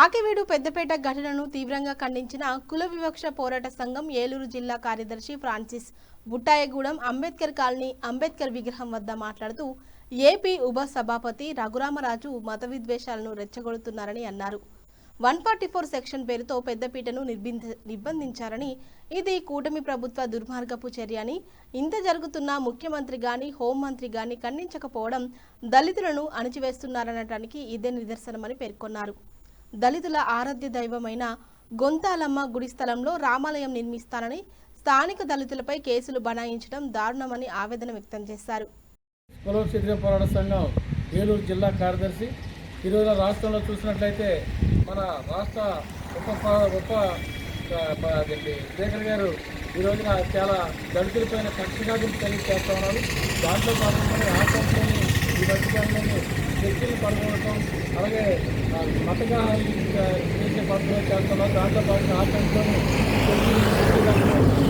పాకివీడు పెద్దపేట ఘటనను తీవ్రంగా ఖండించిన కుల వివక్ష పోరాట సంఘం ఏలూరు జిల్లా కార్యదర్శి ఫ్రాన్సిస్ బుట్టాయగూడెం అంబేద్కర్ కాలనీ అంబేద్కర్ విగ్రహం వద్ద మాట్లాడుతూ ఏపీ ఉప సభాపతి రఘురామరాజు మత విద్వేషాలను రెచ్చగొడుతున్నారని అన్నారు. 144 సెక్షన్ పేరుతో పెద్దపీటను నిర్బంధించారని, ఇది కూటమి ప్రభుత్వ దుర్మార్గపు చర్య అని, ఇంత జరుగుతున్నా ముఖ్యమంత్రి గాని హోంమంత్రి గాని ఖండించకపోవడం దళితులను అణచివేస్తున్నారనటానికి ఇదే నిదర్శనమని పేర్కొన్నారు. దళితుల ఆరాధ్య దైవమైన గొంతాలమ్మ గుడి స్థలంలో రామాలయం నిర్మిస్తానని స్థానిక దళితులపై కేసులు బనాయించడం దారుణమని ఆవేదన వ్యక్తం చేశారు. పోరాట సంఘం ఏలూరు జిల్లా కార్యదర్శి. ఈరోజు రాష్ట్రంలో చూసినట్లయితే మన రాష్ట్ర ఉప స్పీకర్ గారు ఈ రోజున చాలా దళితులపైన కక్షగాదులు తెలియజేస్తూ ఉన్నారు. దాంట్లో భాగంగా ఆశ్రమంలోని ఈ మధ్యకాలంలోని చర్చలు పాల్గొనడం, అలాగే మతగా చేసే పద్ధతులు చేస్తున్నారు. దాంట్లో భాగంగా ఆశ్రమంలోని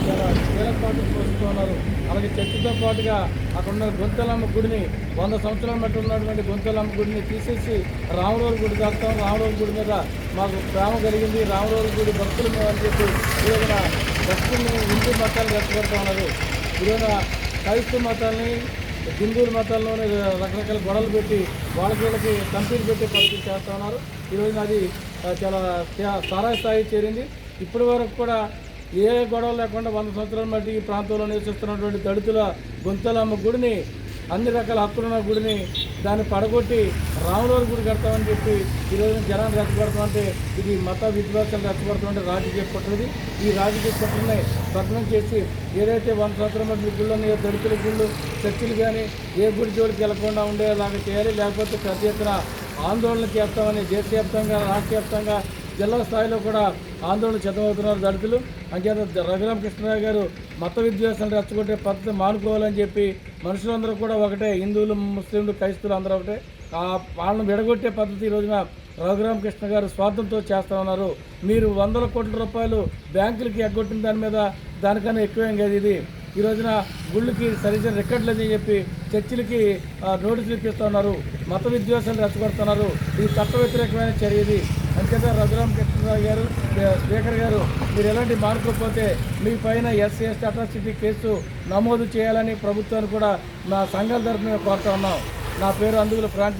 చాలా కీలకపాటు పోస్తూ ఉన్నారు. అలాగే చర్చితో పాటుగా అక్కడ ఉన్న గొంతలమ్మ గుడిని 100 సంవత్సరాల మట్టి ఉన్నటువంటి గొంతలమ్మ గుడిని తీసేసి రామరోలు గుడి కడతాం. రామరోలు గుడి మీద మాకు ప్రేమ కలిగింది, రామరోలు గుడి భక్తులు అని చెప్పి ఈరోజున భక్తుల్ని హిందూ మతాలు రెచ్చగొడుతూ ఉన్నారు. ఈరోజు క్రైస్తవ మతాలని హిందువుల మతాల్లోనే రకరకాల గొడవలు పెట్టి వాళ్ళకి కంపెనీ పెట్టి పరిస్థితి చేస్తూ ఉన్నారు. ఈరోజున అది చాలా స్థాయి స్థాయి చేరింది. ఇప్పటి వరకు కూడా ఏ గొడవ లేకుండా 100 సంవత్సరాల మట్టి ఈ ప్రాంతంలో నివసిస్తున్నటువంటి దళితుల గొంతలమ్మ గుడిని, అన్ని రకాల హక్కులున్న గుడిని దాన్ని పడగొట్టి రాములవారి గుడి కడతామని చెప్పి ఈరోజు జనాన్ని రెచ్చగొడతామంటే ఇది మత విద్వేషాలు రెచ్చగొడతామంటే రాజకీయ కుట్రది. ఈ రాజకీయ కుట్రని భగ్నం చేసి ఏదైతే 100 సంవత్సరాల మట్టి గుళ్ళు ఉన్నాయో దళితుల గుళ్ళు, చర్చిలు కానీ ఏ గుడి జోడికి వెళ్లకుండా ఉండేలాగా చేయాలి. లేకపోతే పెద్ద ఎత్తున ఆందోళన చేస్తామని దేశవ్యాప్తంగా రాష్ట్రవ్యాప్తంగా జిల్లా స్థాయిలో కూడా ఆందోళన సిద్ధమవుతున్నారు దళితులు. అంచేత రఘురామకృష్ణరావు గారు మత విద్వేషాలు రెచ్చగొట్టే పద్ధతి మానుకోవాలని చెప్పి మనుషులందరూ కూడా ఒకటే, హిందువులు ముస్లింలు క్రైస్తవులు అందరూ ఒకటే. వాళ్ళని విడగొట్టే పద్ధతి ఈ రోజున రఘురామకృష్ణ గారు స్వార్థంతో చేస్తూ ఉన్నారు. మీరు 100 కోట్ల రూపాయలు బ్యాంకులకి ఎగ్గొట్టిన దాని మీద దానికన్నా ఎక్కువేం కాదు ఇది. ఈ రోజున గుళ్ళకి సరైన రికార్డులు అని చెప్పి చర్చిలకి నోటీసులు ఇప్పిస్తూ ఉన్నారు, మత విద్వేషాలు రెచ్చగొడుతున్నారు. ఇది చట్ట వ్యతిరేకమైన చర్య ఇది. అంతేగా రఘురామకృష్ణరావు గారు స్పీకర్ గారు మీరు ఎలాంటి మానుకోకపోతే మీ పైన ఎస్సీ ఎస్టీ అట్రాసిటీ కేసు నమోదు చేయాలని ప్రభుత్వాన్ని కూడా నా సంఘాల తరఫున కోరుతా ఉన్నాం. నా పేరు అందుగుల ఫ్రాన్సిస్.